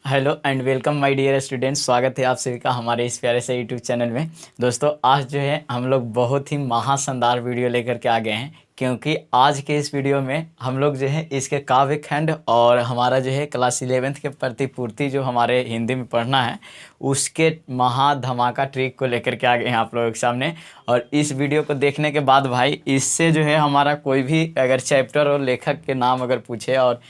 Hello and welcome my dear students. स्वागत है आप सभी का हमारे इस प्यारे से यूट्यूब चैनल में। दोस्तों आज जो है हम लोग बहुत ही महाशानदार वीडियो लेकर के आ गए हैं, क्योंकि आज के इस वीडियो में हम लोग जो है इसके काव्य खंड और हमारा जो है क्लास 11th के प्रतिपूर्ति जो हमारे हिंदी में पढ़ना है उसके महा धमाका ट्रिक को लेकर के आ गए हैं आप लोगों के सामने। और इस वीडियो को देखने के बाद भाई इससे जो है हमारा कोई भी अगर चैप्टर और लेखक के नाम अगर पूछे और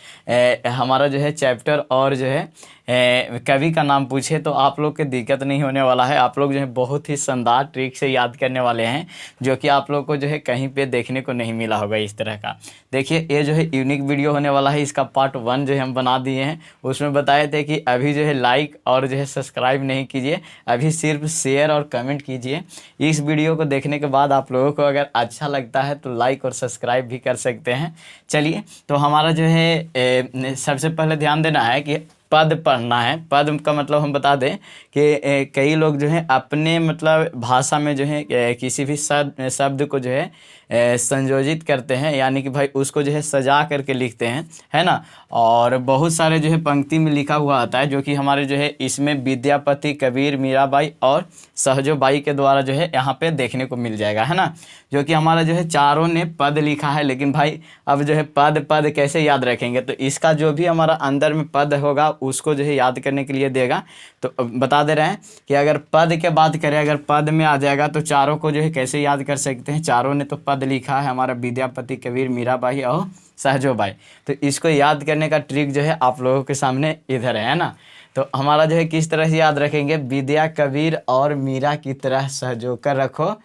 हमारा जो है चैप्टर और जो है कवि का नाम पूछे तो आप लोग के दिक्कत नहीं होने वाला है। आप लोग जो है बहुत ही शानदार ट्रिक से याद करने वाले हैं, जो कि आप लोग को जो है कहीं पे देखने को नहीं मिला होगा इस तरह का। देखिए ये जो है यूनिक वीडियो होने वाला है। इसका पार्ट 1 जो है हम बना दिए हैं, उसमें बताए थे कि अभी जो है लाइक और जो है सब्सक्राइब नहीं कीजिए, अभी सिर्फ शेयर और कमेंट कीजिए। इस वीडियो को देखने के बाद आप लोगों को अगर अच्छा लगता है तो लाइक और सब्सक्राइब भी कर सकते हैं। चलिए तो हमारा जो है सबसे पहले ध्यान देना है कि पद पढ़ना है। पद का मतलब हम बता दें कि कई लोग जो है अपने मतलब भाषा में जो है किसी भी शब्द को जो है संयोजित करते हैं, यानी कि भाई उसको जो है सजा करके लिखते हैं, है ना। और बहुत सारे जो है पंक्ति में लिखा हुआ आता है, जो कि हमारे जो है इसमें विद्यापति, कबीर, मीराबाई और सहजोबाई के द्वारा जो है यहाँ पे देखने को मिल जाएगा, है ना। जो कि हमारा जो है चारों ने पद लिखा है। लेकिन भाई अब जो है पद पद कैसे याद रखेंगे, तो इसका जो भी हमारा अंदर में पद होगा उसको जो है याद करने के लिए देगा। तो बता दे रहे हैं कि अगर पद के बात करें, अगर पद में आ जाएगा तो चारों को जो है कैसे याद कर सकते हैं। चारों ने तो पद लिखा है, हमारा विद्यापति, कबीर, मीराबाई और सहजोबाई। तो इसको याद करने का ट्रिक जो है आप लोगों के सामने इधर है ना। तो हमारा जो है किस तरह से याद रखेंगे, विद्या, कबीर और मीरा की तरह सहजो कर रखो,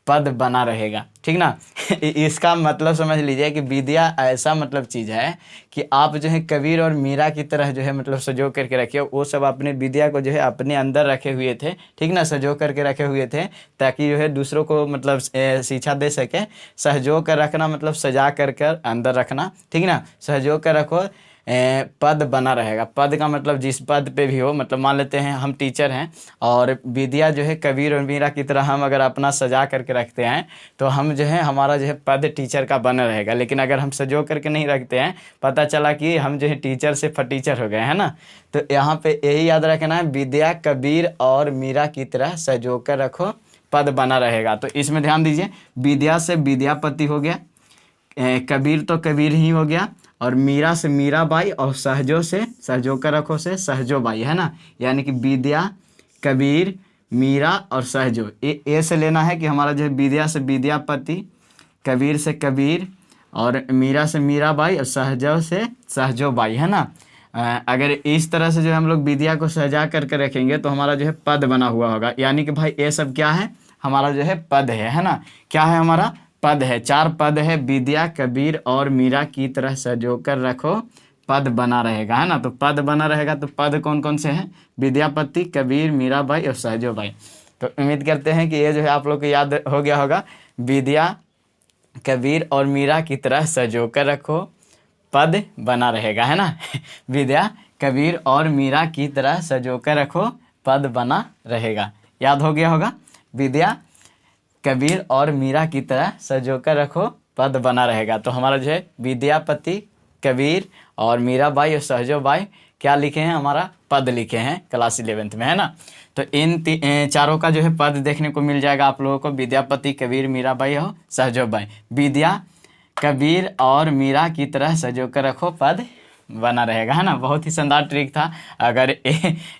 पद बना रहेगा, ठीक ना। इसका मतलब समझ लीजिए कि विद्या ऐसा मतलब चीज़ है कि आप जो है कबीर और मीरा की तरह जो है मतलब सजो करके रखिए। वो सब अपने विद्या को जो है अपने अंदर रखे हुए थे, ठीक ना, सजो करके रखे हुए थे ताकि जो है दूसरों को मतलब शिक्षा दे सके। सहजो कर रखना मतलब सजा कर कर अंदर रखना, ठीक ना। सहजो कर रखो, पद बना रहेगा। पद का मतलब जिस पद पे भी हो, मतलब मान लेते हैं हम टीचर हैं और विद्या जो है कबीर और मीरा की तरह हम अगर अपना सजा करके रखते हैं तो हम जो है हमारा जो है पद टीचर का बना रहेगा। लेकिन अगर हम सजो करके नहीं रखते हैं, पता चला कि हम जो है टीचर से फटीचर हो गए, है ना। तो यहाँ पे यही याद रखना है, विद्या, कबीर और मीरा की तरह सजो कर रखो, पद बना रहेगा। तो इसमें ध्यान दीजिए, विद्या से विद्यापति हो गया, कबीर तो कबीर ही हो गया, और मीरा से मीराबाई और सहजो से सहजो कर रखो से सहजोबाई, है ना। यानी कि विद्या, कबीर, मीरा और सहजो। ए से लेना है कि हमारा जो है विद्या से विद्यापति, कबीर से कबीर और मीरा से मीराबाई और सहजो से सहजोबाई, है ना। अगर इस तरह से जो हम लोग विद्या को सजा करके रखेंगे तो हमारा जो है पद बना हुआ होगा। यानी कि भाई ये सब क्या है, हमारा जो है पद है ना। क्या है हमारा पद है, 4 पद है, विद्या, कबीर और मीरा की तरह सजो कर रखो, पद बना रहेगा, है ना। तो पद बना रहेगा, तो पद कौन कौन से हैं, विद्यापति, कबीर, मीराबाई और सहजोबाई। तो उम्मीद करते हैं कि ये जो है आप लोग को याद हो गया होगा। विद्या, कबीर और मीरा की तरह सजो कर रखो, पद बना रहेगा, है ना। विद्या, कबीर और मीरा की तरह सजो कर रखो, पद बना रहेगा। याद हो गया होगा, विद्या, कबीर और मीरा की तरह सजो कर रखो, पद बना रहेगा। तो हमारा जो है विद्यापति, कबीर और मीराबाई और सहजोबाई क्या लिखे हैं, हमारा पद लिखे हैं क्लास 11th में, है ना। तो इन चारों का जो है पद देखने को मिल जाएगा आप लोगों को, विद्यापति, कबीर, मीराबाई और सहजोबाई। विद्या, कबीर और मीरा की तरह सजो कर रखो, पद बना रहेगा, है ना। बहुत ही शानदार ट्रिक था। अगर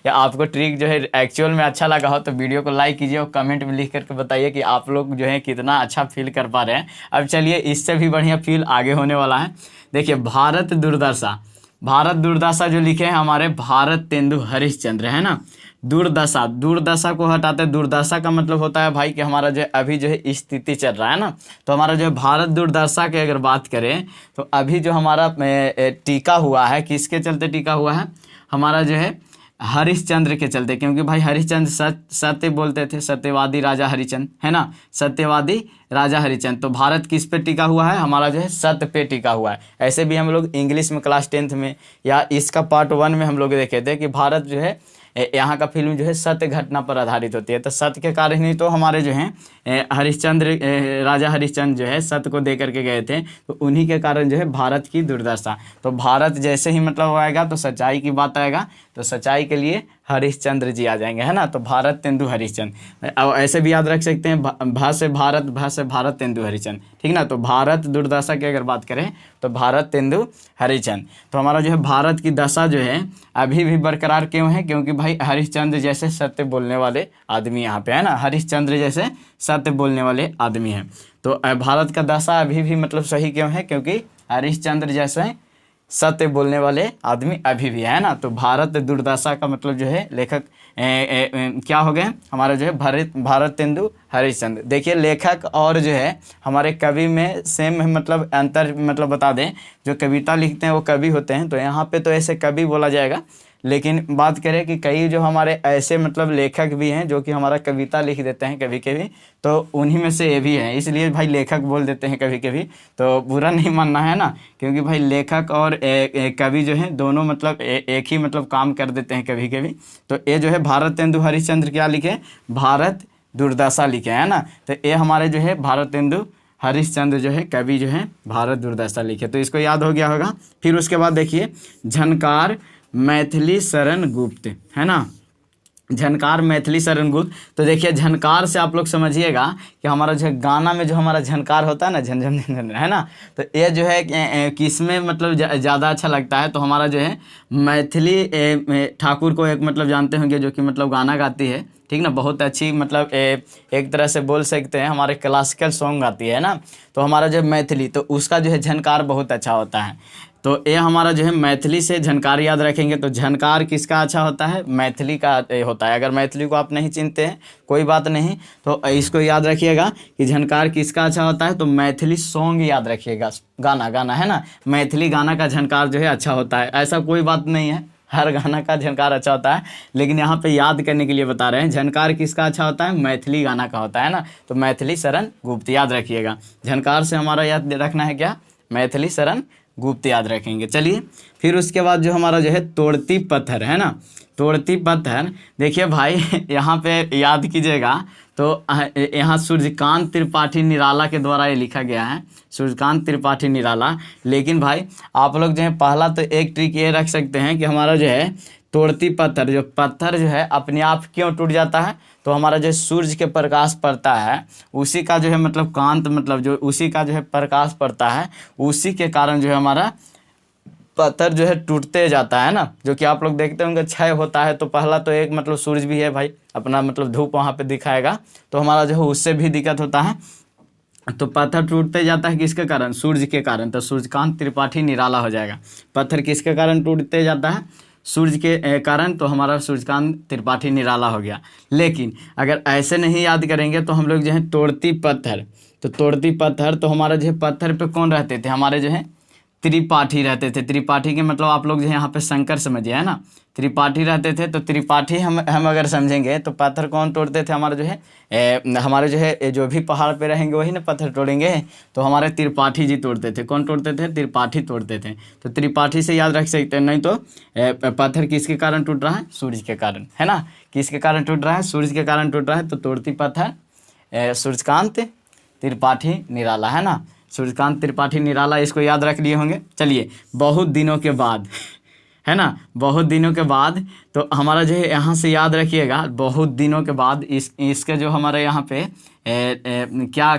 या आपको ट्रिक जो है एक्चुअल में अच्छा लगा हो तो वीडियो को लाइक कीजिए और कमेंट में लिख करके बताइए कि आप लोग जो है कितना अच्छा फील कर पा रहे हैं। अब चलिए इससे भी बढ़िया फील आगे होने वाला है। देखिए भारत दुर्दशा, भारत दुर्दशा जो लिखे हैं हमारे भारत तेंदु हरिश्चंद्र, है ना। दुर्दशा, दुर्दशा को हटाते हैं। दुर्दशा का मतलब होता है भाई कि हमारा जो है अभी जो है स्थिति चल रहा है ना। तो हमारा जो है भारत दुर्दशा की अगर बात करें तो अभी जो हमारा टीका हुआ है, किसके चलते टीका हुआ है, हमारा जो है हरिश्चंद्र के चलते। क्योंकि भाई हरिश्चंद्र सत्य बोलते थे, सत्यवादी राजा हरिश्चंद्र, है ना, सत्यवादी राजा हरिश्चंद्र। तो भारत किस पे टिका हुआ है, हमारा जो है सत्य पे टिका हुआ है। ऐसे भी हम लोग इंग्लिश में क्लास 10th में या इसका पार्ट 1 में हम लोग देखे थे कि भारत जो है यहाँ का फिल्म जो है सत्य घटना पर आधारित होती है। तो सत्य के कारण ही तो हमारे जो हैं हरिश्चंद्र, राजा हरिश्चंद्र जो है सत्य को दे करके गए थे, तो उन्हीं के कारण जो है भारत की दुर्दशा। तो भारत जैसे ही मतलब आएगा तो सच्चाई की बात आएगा, तो सच्चाई के लिए हरिश्चंद्र जी आ जाएंगे, है ना। तो भारत तेंदु हरिश्चंद्र, अब ऐसे भी याद रख सकते हैं, भा से भारत तेंदु हरिश्चंद्र, ठीक ना। तो भारत दुर्दशा की अगर बात करें तो भारत तेंदु हरिश्चंद्र। तो हमारा जो है भारत की दशा जो है अभी भी बरकरार क्यों है? क्योंकि भाई हरिश्चंद्र जैसे सत्य बोलने वाले आदमी यहाँ पे है ना, हरिश्चंद्र जैसे सत्य बोलने वाले आदमी हैं। तो भारत का दशा अभी भी मतलब सही क्यों है? क्योंकि हरिश्चंद्र जैसे सत्य बोलने वाले आदमी अभी भी है ना। तो भारत दुर्दशा का मतलब जो है लेखक क्या हो गए हमारा जो है भारत तेंदु हरिश्चंद्र। देखिए लेखक और जो है हमारे कवि में सेम मतलब अंतर मतलब बता दें, जो कविता लिखते हैं वो कवि होते हैं, तो यहाँ पे तो ऐसे कवि बोला जाएगा। लेकिन बात करें कि कई जो हमारे ऐसे मतलब लेखक भी हैं जो कि हमारा कविता लिख देते हैं कभी कभी, तो उन्हीं में से ये भी है, इसलिए भाई लेखक बोल देते हैं कभी कभी, तो बुरा नहीं मानना है ना। क्योंकि भाई लेखक और कवि जो हैं दोनों मतलब एक ही मतलब काम कर देते हैं कभी कभी। तो ये जो है भारत तेंदु हरिश्चंद्र क्या लिखे? भारत दुर्दशा लिखे, है ना। तो ये हमारे जो है भारत तेंदु हरिश्चंद्र जो है कवि जो है भारत दुर्दशा लिखे, तो इसको याद हो गया होगा। फिर उसके बाद देखिए झनकार मैथिली शरण गुप्त, है ना, झनकार मैथिली शरण गुप्त। तो देखिए झनकार से आप लोग समझिएगा कि हमारा जो है गाना में जो हमारा झनकार होता है ना, झन झन झन, है ना। तो ये जो है किस में मतलब ज़्यादा अच्छा लगता है? तो हमारा जो है मैथिली ठाकुर को एक मतलब जानते होंगे जो कि मतलब गाना गाती है, ठीक ना, बहुत अच्छी मतलब एक तरह से बोल सकते हैं हमारे क्लासिकल सॉन्ग गाती है ना। तो हमारा जो मैथिली, तो उसका जो है झनकार बहुत अच्छा होता है। तो ये हमारा जो है मैथिली से झनकार याद रखेंगे। तो झनकार किसका अच्छा होता है? मैथिली का होता है। अगर मैथिली को आप नहीं चिनते हैं कोई बात नहीं, तो इसको याद रखिएगा कि झनकार किसका अच्छा होता है? तो मैथिली सॉन्ग याद रखिएगा, गाना है ना, मैथिली गाना का झनकार जो है अच्छा होता है। ऐसा कोई बात नहीं है, हर गाना का झनकार अच्छा होता है, लेकिन यहाँ पे याद करने के लिए बता रहे हैं झनकार किसका अच्छा होता है? मैथिली गाना का होता है ना। तो मैथिली शरण गुप्त याद रखिएगा। झनकार से हमारा याद रखना है क्या? मैथिली शरण गुप्त याद रखेंगे। चलिए फिर उसके बाद जो हमारा जो है तोड़ती पत्थर, है ना, तोड़ती पत्थर। देखिए भाई यहाँ पे याद कीजिएगा, तो यहाँ सूर्यकांत त्रिपाठी निराला के द्वारा ये लिखा गया है, सूर्यकांत त्रिपाठी निराला। लेकिन भाई आप लोग जो है पहला तो एक ट्रिक ये रख सकते हैं कि हमारा जो है तोड़ती पत्थर, जो पत्थर जो है अपने आप क्यों टूट जाता है? तो हमारा जो सूर्य के प्रकाश पड़ता है उसी का जो है मतलब कांत मतलब जो उसी का जो है प्रकाश पड़ता है, उसी के कारण जो है हमारा पत्थर जो है टूटते जाता है ना। जो कि आप लोग देखते होंगे क्षय होता है, तो पहला तो एक मतलब सूर्य भी है भाई, अपना मतलब धूप वहाँ पे दिखाएगा, तो हमारा जो है उससे भी दिक्कत होता है। तो पत्थर टूटते जाता है किसके कारण? सूर्य के कारण। तो सूर्यकांत त्रिपाठी निराला हो जाएगा। पत्थर किसके कारण टूटते जाता है? सूर्य के कारण। तो हमारा सूर्यकांत त्रिपाठी निराला हो गया। लेकिन अगर ऐसे नहीं याद करेंगे तो हम लोग जो है तोड़ती पत्थर, तो तोड़ती पत्थर, तो हमारा जो है पत्थर पे कौन रहते थे? हमारे जो है त्रिपाठी रहते थे। त्रिपाठी के मतलब आप लोग जो है यहाँ पे शंकर समझिए, है ना, त्रिपाठी रहते थे। तो त्रिपाठी हम अगर समझेंगे तो पत्थर कौन तोड़ते थे? हमारे जो है हमारे जो है जो भी पहाड़ पे रहेंगे वही ना पत्थर तोड़ेंगे, तो हमारे त्रिपाठी जी तोड़ते थे। कौन तोड़ते थे? त्रिपाठी तोड़ते थे। तो त्रिपाठी से याद रख सकते हैं। नहीं तो पत्थर किसके कारण टूट रहा है? सूर्य के कारण, है ना। किसके कारण टूट रहा है? सूर्य के कारण टूट रहा है। तो तोड़ती पत्थर सूर्यकांत त्रिपाठी निराला, है ना, सूर्यकांत त्रिपाठी निराला, इसको याद रख लिए होंगे। चलिए बहुत दिनों के बाद, है ना, बहुत दिनों के बाद, तो हमारा जो है यहाँ से याद रखिएगा बहुत दिनों के बाद इसके जो हमारे यहाँ पे क्या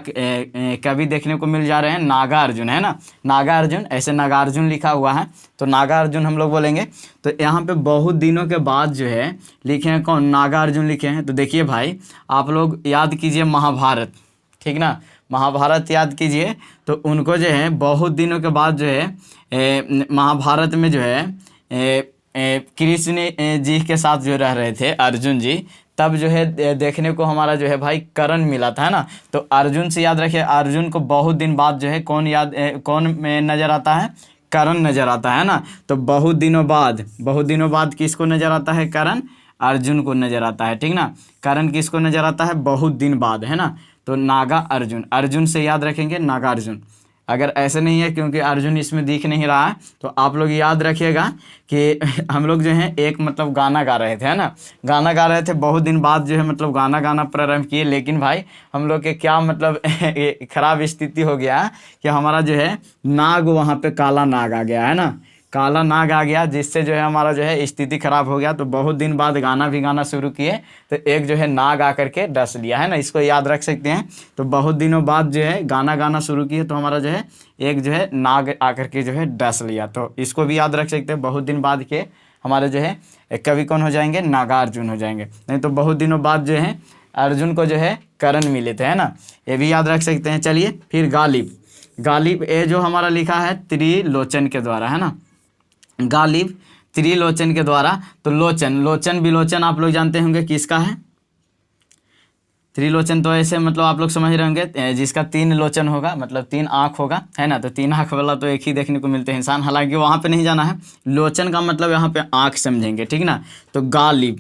कवि देखने को मिल जा रहे हैं? नागार्जुन, है ना, नागार्जुन, ऐसे नागार्जुन लिखा हुआ है, तो नागार्जुन हम लोग बोलेंगे। तो यहाँ पे बहुत दिनों के बाद जो है लिखे हैं कौन? नागार्जुन लिखे हैं। तो देखिए भाई आप लोग याद कीजिए महाभारत, ठीक ना, महाभारत याद कीजिए। तो उनको जो है बहुत दिनों के बाद जो है महाभारत में जो है कृष्ण जी के साथ जो रह रहे थे अर्जुन जी, तब जो है देखने को हमारा जो है भाई कर्ण मिला था, है ना। तो अर्जुन से याद रखिए, अर्जुन को बहुत दिन बाद जो है कौन नजर आता है? कर्ण नजर आता है ना। तो बहुत दिनों बाद किसको नजर आता है? कर्ण अर्जुन को नजर आता है, ठीक ना। कर्ण किसको नजर आता है? बहुत दिन बाद, है ना। तो नागा अर्जुन, अर्जुन से याद रखेंगे नागार्जुन, अगर ऐसे नहीं है क्योंकि अर्जुन इसमें दिख नहीं रहा है, तो आप लोग याद रखिएगा कि हम लोग जो है एक मतलब गाना गा रहे थे, है ना, गाना गा रहे थे, बहुत दिन बाद जो है मतलब गाना गाना प्रारंभ किए, लेकिन भाई हम लोग के क्या मतलब खराब स्थिति हो गया कि हमारा जो है नाग वहाँ पे काला नाग आ गया, है ना, काला नाग आ गया, जिससे जो है हमारा जो है स्थिति खराब हो गया। तो बहुत दिन बाद गाना भी गाना शुरू किए तो एक जो है नाग आकर के डस लिया, है ना, इसको याद रख सकते हैं। तो बहुत दिनों बाद जो है गाना गाना शुरू किए तो हमारा जो है एक जो है नाग आकर के जो है डस लिया, तो इसको भी याद रख सकते हैं। बहुत दिन बाद के हमारे जो है कवि कौन हो जाएंगे, नागार्जुन हो जाएंगे। नहीं तो बहुत दिनों बाद जो है अर्जुन को जो है करण मिले थे, है ना, ये भी याद रख सकते हैं। चलिए फिर गालिब, गालिब ये जो हमारा लिखा है त्रिलोचन के द्वारा, है ना, गालिब त्रिलोचन के द्वारा। तो लोचन, लोचन विलोचन आप लोग जानते होंगे किसका है, त्रिलोचन तो ऐसे मतलब आप लोग समझ रहे होंगे जिसका 3 लोचन होगा, मतलब 3 आँख होगा, है ना, तो 3 आँख वाला तो एक ही देखने को मिलते हैं इंसान, हालांकि वहाँ पे नहीं जाना है। लोचन का मतलब यहाँ पे आँख समझेंगे, ठीक ना। तो गालिब,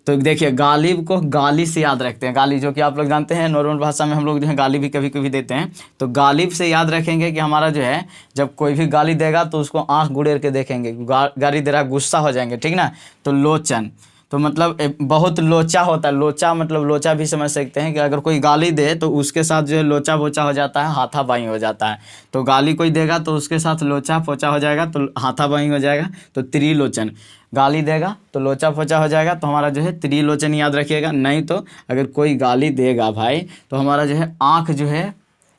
तो देखिए गालिब को गाली से याद रखते हैं, गाली जो कि आप लोग जानते हैं नॉर्मल भाषा में हम लोग जो है गाली भी कभी कभी देते हैं। तो गालिब से याद रखेंगे कि हमारा जो है जब कोई भी गाली देगा तो उसको आँख गुड़ेर के देखेंगे, गाली दे रहा गुस्सा हो जाएंगे, ठीक ना। तो लोचन तो मतलब बहुत लोचा होता है, लोचा मतलब लोचा भी समझ सकते हैं कि अगर कोई गाली दे तो उसके साथ जो है लोचा पोचा हो जाता है, हाथापाई हो जाता है। तो गाली कोई देगा तो उसके साथ लोचा पोचा हो जाएगा, तो हाथापाई हो जाएगा। तो त्रिलोचन, गाली देगा तो लोचा पोचा हो जाएगा, तो हमारा जो है त्रिलोचन याद रखिएगा। नहीं तो अगर कोई गाली देगा भाई तो हमारा जो है आँख जो है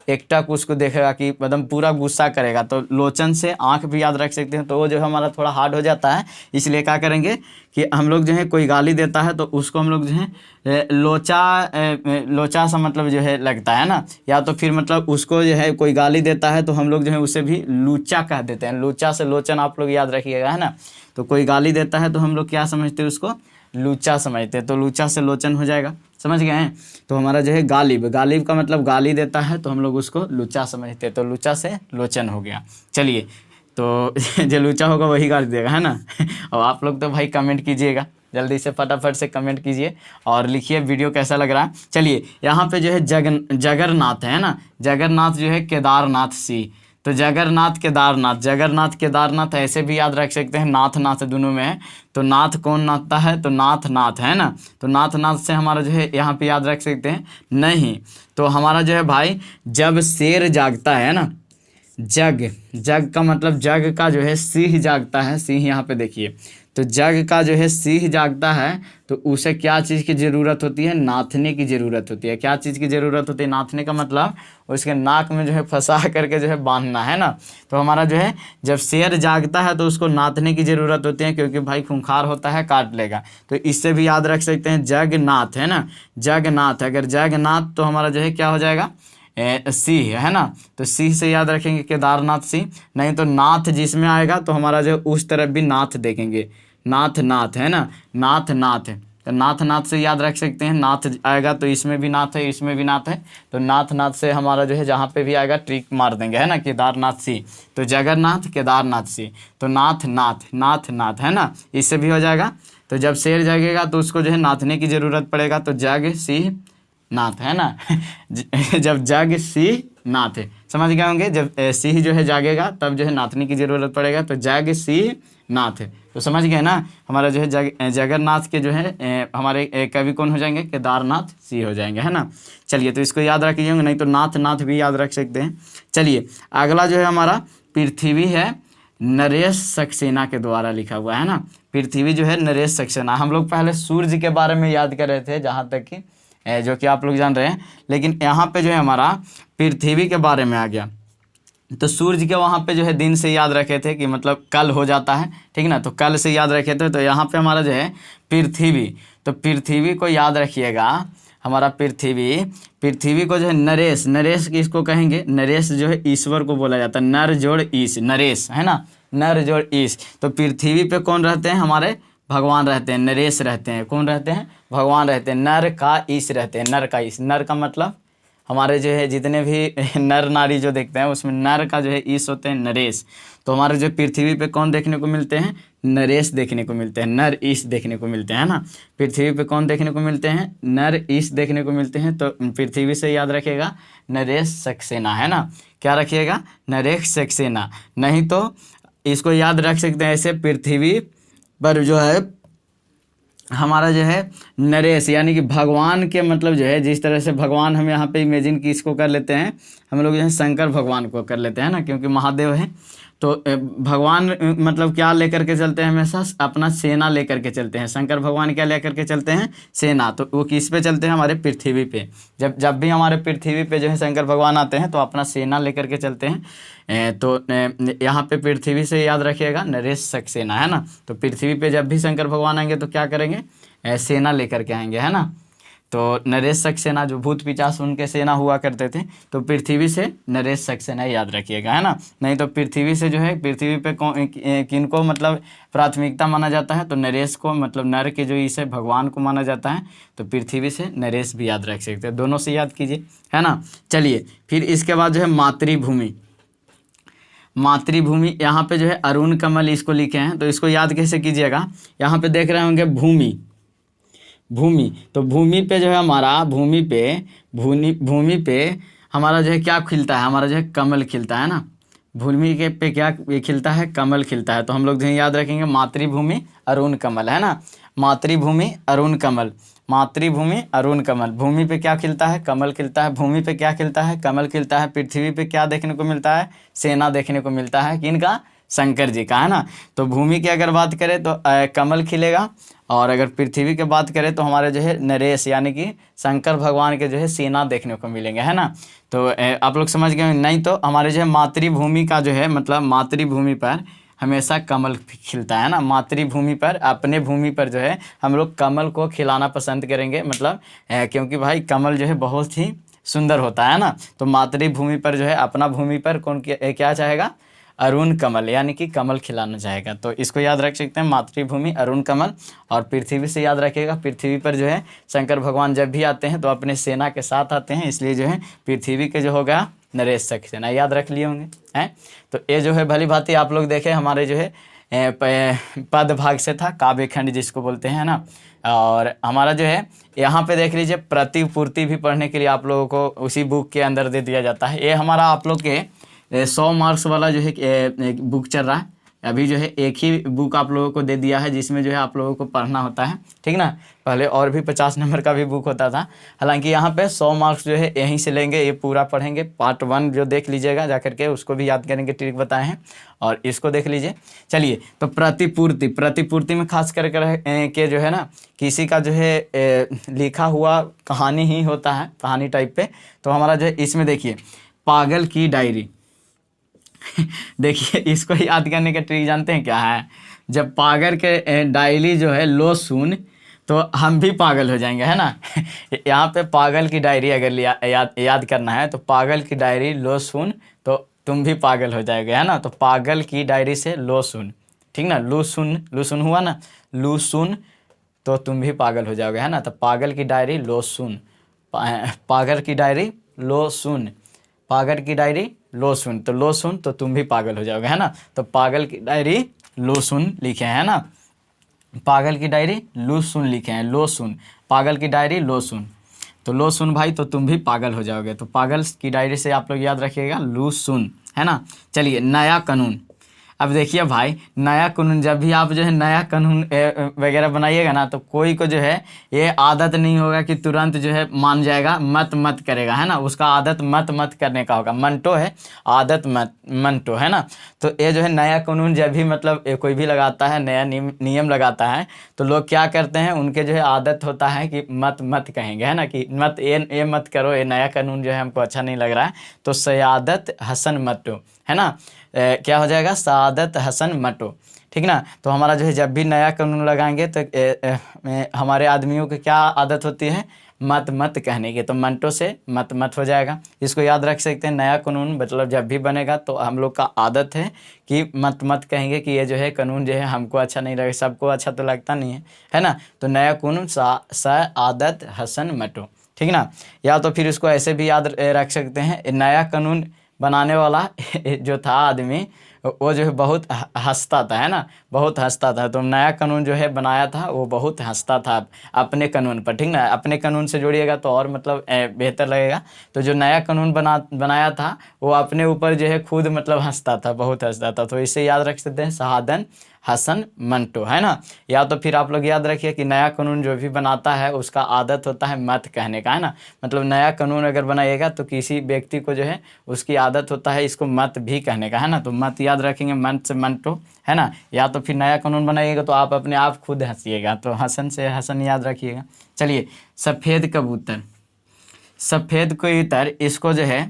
एकटक उसको देखेगा कि एकदम पूरा गुस्सा करेगा, तो लोचन से आंख भी याद रख सकते हैं। तो वो जो है हमारा थोड़ा हार्ड हो जाता है, इसलिए क्या करेंगे कि हम लोग जो है कोई गाली देता है तो उसको हम लोग जो है लोचा सा मतलब जो है लगता है ना, या तो फिर मतलब उसको जो है कोई गाली देता है तो हम लोग जो है उसे भी लूचा कह देते हैं। लूचा से लोचन आप लोग याद रखिएगा, है ना। तो कोई गाली देता है तो हम लोग क्या समझते हैं, उसको लूचा समझते हैं, तो लूचा से लोचन हो जाएगा, समझ गए हैं। तो हमारा जो है गालिब, गालिब का मतलब गाली देता है तो हम लोग उसको लूचा समझते हैं, तो लूचा से लोचन हो गया। चलिए तो जो लूचा होगा वही गाली देगा, है ना। और आप लोग तो भाई कमेंट कीजिएगा, जल्दी से फटाफट से कमेंट कीजिए और लिखिए वीडियो कैसा लग रहा है। चलिए यहाँ पे जो है जगन्नाथ है ना, जगन्नाथ जो है केदारनाथ सी, तो जगन्नाथ केदारनाथ, जगन्नाथ केदारनाथ ऐसे भी याद रख सकते हैं, नाथ नाथ दोनों में है। तो नाथ कौन नाथता है, तो नाथ नाथ, है ना। तो नाथ नाथ से हमारा जो है यहाँ पे याद रख सकते हैं। नहीं तो हमारा जो है भाई जब शेर जागता है ना, जग, जग का मतलब जग का जो है सिंह जागता है, सिंह यहाँ पे देखिए, तो जग का जो है सिंह जागता है तो उसे क्या चीज़ की ज़रूरत होती है, नाथने की ज़रूरत होती है। क्या चीज़ की ज़रूरत होती है, नाथने का मतलब उसके नाक में जो है फंसा करके जो है बांधना, है ना। तो हमारा जो है जब शेर जागता है तो उसको नाथने की ज़रूरत होती है, क्योंकि भाई खूंखार होता है, काट लेगा। तो इससे भी याद रख सकते हैं जगन्नाथ, है ना, जगन्नाथ। अगर जगन्नाथ तो हमारा जो है क्या हो जाएगा, सिंह, है ना। तो सिंह से याद रखेंगे केदारनाथ सिंह। नहीं तो नाथ जिसमें आएगा तो हमारा जो उस तरफ भी नाथ देखेंगे, नाथ नाथ, है ना, नाथ नाथ। तो नाथ नाथ से याद रख सकते हैं, नाथ आएगा तो इसमें भी नाथ है, इसमें भी नाथ है। तो नाथ नाथ से हमारा जो है जहाँ पे भी आएगा ट्रिक मार देंगे, है ना, केदारनाथ सिंह। तो जगन्नाथ केदारनाथ सिंह, तो नाथ नाथ, नाथ नाथ, है ना, इससे भी हो जाएगा। तो जब शेर जागेगा तो उसको जो है नाथने की ज़रूरत पड़ेगा, तो जग सिंह नाथ, है ना। जब जग सिंह नाथ, समझ गए होंगे, जब सिंह जो है जागेगा तब जो है नाथने की ज़रूरत पड़ेगा, तो जग सिंह नाथ। तो समझ गए ना, हमारा जो है जगन्नाथ के जो है हमारे कवि कौन हो जाएंगे, केदारनाथ सिंह हो जाएंगे, है ना। चलिए तो इसको याद रखिए, नहीं तो नाथ नाथ भी याद रख सकते हैं। चलिए अगला जो है हमारा पृथ्वी है, नरेश सक्सेना के द्वारा लिखा हुआ है ना। पृथ्वी जो है नरेश सक्सेना, हम लोग पहले सूर्य के बारे में याद कर रहे थे जहाँ तक कि जो कि आप लोग जान रहे हैं, लेकिन यहाँ पे जो है हमारा पृथ्वी के बारे में आ गया। तो सूर्य के वहाँ पे जो है दिन से याद रखे थे कि मतलब कल हो जाता है, ठीक ना, तो कल से याद रखे थे। तो यहाँ पे हमारा जो है पृथ्वी, तो पृथ्वी को याद रखिएगा, हमारा पृथ्वी, पृथ्वी को जो है नरेश, नरेश किसको कहेंगे, नरेश जो है ईश्वर को बोला जाता है, नर जोड़ ईश, नरेश, है ना, नर जोड़ ईश। तो पृथ्वी पे कौन रहते हैं, हमारे भगवान रहते हैं, नरेश रहते हैं। कौन रहते हैं, भगवान रहते हैं, नर का ईश रहते हैं, नर का ईश। नर का मतलब हमारे जो है जितने भी नर नारी जो देखते हैं उसमें नर का जो है ईश होते हैं, नरेश। तो हमारे जो पृथ्वी पे कौन देखने को मिलते हैं, नरेश देखने को मिलते हैं, नर ईश देखने को मिलते हैं ना। पृथ्वी पे कौन देखने को मिलते हैं? नर ईश देखने को मिलते हैं। तो पृथ्वी से याद रखिएगा नरेश सक्सेना, है ना। क्या रखिएगा? नरेश सक्सेना। नहीं तो इसको याद रख सकते हैं ऐसे, पृथ्वी पर जो है हमारा जो है नरेश यानी कि भगवान के मतलब जो है, जिस तरह से भगवान हम यहाँ पे इमेजिन की इसको कर लेते हैं हम लोग जो है शंकर भगवान को कर लेते हैं ना, क्योंकि महादेव है। तो भगवान मतलब क्या लेकर के चलते हैं? हमेशा अपना सेना लेकर के चलते हैं। शंकर भगवान क्या लेकर के चलते हैं? सेना। तो वो किस पे चलते हैं? हमारे पृथ्वी पे। जब भी हमारे पृथ्वी पे जो है शंकर भगवान आते हैं तो अपना सेना लेकर के चलते हैं। तो यहाँ पे पृथ्वी से याद रखिएगा नरेश सक्सेना, है ना। तो पृथ्वी पे जब भी शंकर भगवान आएंगे तो क्या करेंगे? सेना लेकर के आएंगे, है ना। तो नरेश सक्सेना जो भूत पिशाच उनके सेना हुआ करते थे, तो पृथ्वी से नरेश सक्सेना याद रखिएगा, है ना। नहीं तो पृथ्वी से जो है, पृथ्वी पे किनको मतलब प्राथमिकता माना जाता है? तो नरेश को, मतलब नर के जो इसे भगवान को माना जाता है। तो पृथ्वी से नरेश भी याद रख सकते हैं, दोनों से याद कीजिए, है ना। चलिए फिर इसके बाद जो है मातृभूमि। मातृभूमि यहाँ पे जो है अरुण कमल इसको लिखे हैं, तो इसको याद कैसे कीजिएगा? यहाँ पे देख रहे होंगे भूमि, भूमि। तो भूमि पे जो है हमारा, भूमि पे हमारा जो है क्या खिलता है? हमारा जो है कमल खिलता है ना। भूमि के पे क्या खिलता है? कमल खिलता है। तो हम लोग जो है याद रखेंगे मातृभूमि अरुण कमल, है ना। मातृभूमि अरुण कमल, मातृभूमि अरुण कमल। भूमि पे क्या खिलता है? कमल खिलता है। भूमि पे क्या खिलता है? कमल खिलता है। पृथ्वी पे क्या देखने को मिलता है? सेना देखने को मिलता है। किनका? शंकर जी का, है ना। तो भूमि की अगर बात करें तो कमल खिलेगा, और अगर पृथ्वी की बात करें तो हमारे जो है नरेश यानी कि शंकर भगवान के जो है सेना देखने को मिलेंगे, है ना। तो आप लोग समझ गए? नहीं तो हमारे जो है मातृभूमि का जो है मतलब मातृभूमि पर हमेशा कमल खिलता है ना। मातृभूमि पर, अपने भूमि पर जो है हम लोग कमल को खिलाना पसंद करेंगे, मतलब क्योंकि भाई कमल जो है बहुत ही सुंदर होता है ना। तो मातृभूमि पर जो है, अपना भूमि पर कौन क्या चाहेगा? अरुण कमल, यानी कि कमल खिलाना चाहेगा। तो इसको याद रख सकते हैं, मातृभूमि अरुण कमल। और पृथ्वी से याद रखिएगा, पृथ्वी पर जो है शंकर भगवान जब भी आते हैं तो अपने सेना के साथ आते हैं, इसलिए जो है पृथ्वी के जो होगा नरेश सक्सेना, याद रख लिए होंगे, हैं। तो ये जो है भली भांति आप लोग देखें, हमारे जो है पद भाग से था, काव्य खंड जिसको बोलते हैं ना। और हमारा जो है यहाँ पे देख लीजिए, प्रतिपूर्ति भी पढ़ने के लिए आप लोगों को उसी बुक के अंदर दे दिया जाता है। ये हमारा आप लोग के 100 मार्क्स वाला जो है बुक चल रहा है अभी। जो है एक ही बुक आप लोगों को दे दिया है जिसमें जो है आप लोगों को पढ़ना होता है, ठीक ना। पहले और भी 50 नंबर का भी बुक होता था। हालांकि यहाँ पे 100 मार्क्स जो है यहीं से लेंगे, ये पूरा पढ़ेंगे। पार्ट 1 जो देख लीजिएगा जाकर के, उसको भी याद करेंगे, ट्रिक बताए हैं, और इसको देख लीजिए। चलिए, तो प्रतिपूर्ति में खास कर के जो है ना, किसी का जो है लिखा हुआ कहानी ही होता है, कहानी टाइप पे। तो हमारा जो है इसमें देखिए, पागल की डायरी देखिए, इसको याद करने का ट्रिक जानते हैं क्या है? जब पागल के डायरी जो है लो सुन, तो हम भी पागल हो जाएंगे, है ना। यहाँ पे पागल की डायरी अगर याद करना है, तो पागल की डायरी लो सुन, तो तुम भी पागल हो जाएगे, है ना। तो पागल की डायरी से लो सुन, ठीक ना। लू सुन हुआ ना, लू सुन, तो तुम भी पागल हो जाओगे, है ना। तो पागल की डायरी लो सुन, पागल की डायरी लो सुन, पागल की डायरी लो सुन, तो लो सुन तो तुम भी पागल हो जाओगे, है ना। तो पागल की डायरी लो सुन लिखे हैं, है ना। पागल की डायरी लो सुन लिखे हैं, लो सुन, पागल की डायरी लो सुन, तो लो सुन भाई, तो तुम भी पागल हो जाओगे। तो पागल की डायरी से आप लोग याद रखिएगा लो सुन, है ना। चलिए, नया कानून। अब देखिए भाई, नया कानून, जब भी आप जो है नया कानून वगैरह बनाइएगा ना, तो कोई को जो है ये आदत नहीं होगा कि तुरंत जो है मान जाएगा, मत करेगा, है ना। उसका आदत मत करने का होगा। मंटो है, आदत मंटो, है ना। तो ये जो है नया कानून जब भी मतलब कोई भी लगाता है, नया नियम लगाता है, तो लोग क्या करते हैं, उनके जो है आदत होता है कि मत कहेंगे, है ना, कि मत ये मत करो, ये नया कानून जो है हमको अच्छा नहीं लग रहा है, तो सयादत हसन मटो, है ना। क्या हो जाएगा? सादत हसन मटो, ठीक ना। तो हमारा जो है जब भी नया कानून लगाएंगे तो हमारे आदमियों की क्या आदत होती है? मत कहने की। तो मंटो से मत हो जाएगा। इसको याद रख सकते हैं। नया कानून मतलब जब भी बनेगा तो हम लोग का आदत है कि मत कहेंगे कि ये जो है कानून जो है हमको अच्छा नहीं लगेगा, सबको अच्छा तो लगता नहीं है ना। तो नया कानून आदत हसन मटो, ठीक ना। या तो फिर इसको ऐसे भी याद रख सकते हैं, नया कानून बनाने वाला जो था आदमी, वो जो है बहुत हंसता था, है ना, बहुत हंसता था। तो नया कानून जो है बनाया था वो बहुत हंसता था अपने कानून पर, ठीक ना। अपने कानून से जोड़िएगा तो और मतलब बेहतर लगेगा। तो जो नया कानून बनाया था वो अपने ऊपर जो है खुद मतलब हंसता था, बहुत हंसता था। तो इसे याद रख सकते हैं शहादन हसन मंटो, है ना। या तो फिर आप लोग याद रखिए कि नया कानून जो भी बनाता है उसका आदत होता है मत कहने का, है ना। मतलब नया कानून अगर बनाइएगा तो किसी व्यक्ति को जो है उसकी आदत होता है इसको मत भी कहने का, है ना। तो मत याद रखेंगे, मत से मंटो, है ना। या तो फिर नया कानून बनाइएगा तो आप अपने आप खुद हंसिएगा, तो हसन से हसन याद रखिएगा। चलिए, सफ़ेद कबूतर, सफ़ेद कबूतर, इसको जो है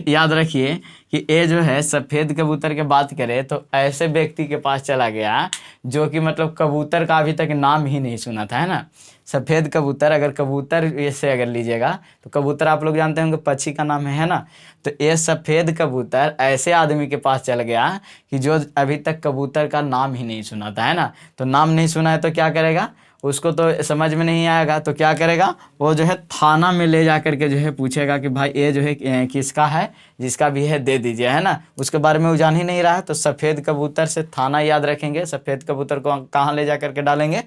याद रखिए कि ये जो है सफ़ेद कबूतर की बात करें तो ऐसे व्यक्ति के पास चला गया जो कि मतलब कबूतर का अभी तक नाम ही नहीं सुना था, है ना। सफ़ेद कबूतर, अगर कबूतर से अगर लीजिएगा तो कबूतर आप लोग जानते होंगे पक्षी का नाम है ना। तो ये सफ़ेद कबूतर ऐसे आदमी के पास चल गया कि जो अभी तक कबूतर का नाम ही नहीं सुना था, है ना। तो नाम नहीं सुना है तो क्या करेगा, उसको तो समझ में नहीं आएगा, तो क्या करेगा, वो जो है थाना में ले जा करके जो है पूछेगा कि भाई ये जो है किसका है, जिसका भी है दे दीजिए, है ना। उसके बारे में वो जान ही नहीं रहा है। तो सफ़ेद कबूतर से थाना याद रखेंगे, सफ़ेद कबूतर को कहाँ ले जा करके डालेंगे,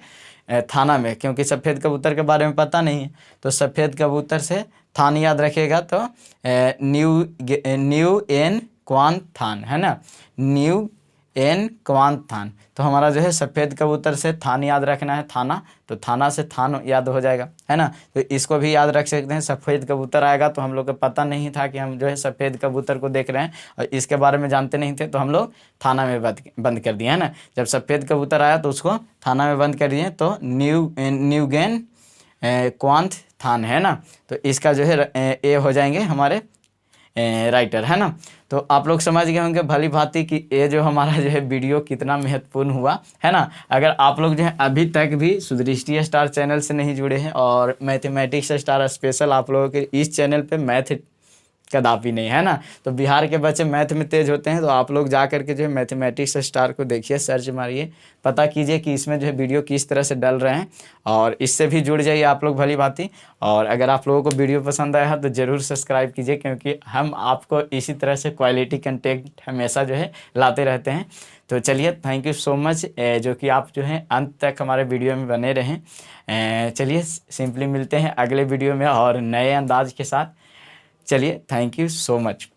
थाना में, क्योंकि सफ़ेद कबूतर के बारे में पता नहीं है। तो सफ़ेद कबूतर से थान याद रखिएगा तो न्यू एन क्वान थान, है ना, न्यू एन क्वान थान। तो हमारा जो है सफ़ेद कबूतर से थान याद रखना है, थाना, तो थाना से थान याद हो जाएगा, है ना। तो इसको भी याद रख सकते हैं। सफ़ेद कबूतर आएगा तो हम लोग को पता नहीं था कि हम जो है सफ़ेद कबूतर को देख रहे हैं और इसके बारे में जानते नहीं थे, तो हम लोग थाना में बंद कर दिए, है ना। जब सफ़ेद कबूतर आया तो उसको थाना में बंद कर दिए। तो न्यूगेन क्वांथ थान, है ना। तो इसका जो है ये हो जाएंगे हमारे राइटर, है ना। तो आप लोग समझ गए होंगे भली भांति कि ये जो हमारा जो है वीडियो कितना महत्वपूर्ण हुआ, है ना। अगर आप लोग जो है अभी तक भी सुदृष्टि स्टार चैनल से नहीं जुड़े हैं और मैथमेटिक्स स्टार स्पेशल आप लोगों के इस चैनल पे मैथ कदापि नहीं, है ना। तो बिहार के बच्चे मैथ में तेज होते हैं, तो आप लोग जा करके जो है मैथमेटिक्स स्टार को देखिए, सर्च मारिए, पता कीजिए कि इसमें जो है वीडियो किस तरह से डल रहे हैं और इससे भी जुड़ जाइए आप लोग भली भांति। और अगर आप लोगों को वीडियो पसंद आया है तो ज़रूर सब्सक्राइब कीजिए, क्योंकि हम आपको इसी तरह से क्वालिटी कंटेंट हमेशा जो है लाते रहते हैं। तो चलिए, थैंक यू सो मच जो कि आप जो है अंत तक हमारे वीडियो में बने रहें। चलिए, सिंपली मिलते हैं अगले वीडियो में और नए अंदाज के साथ। चलिए, थैंक यू सो मच।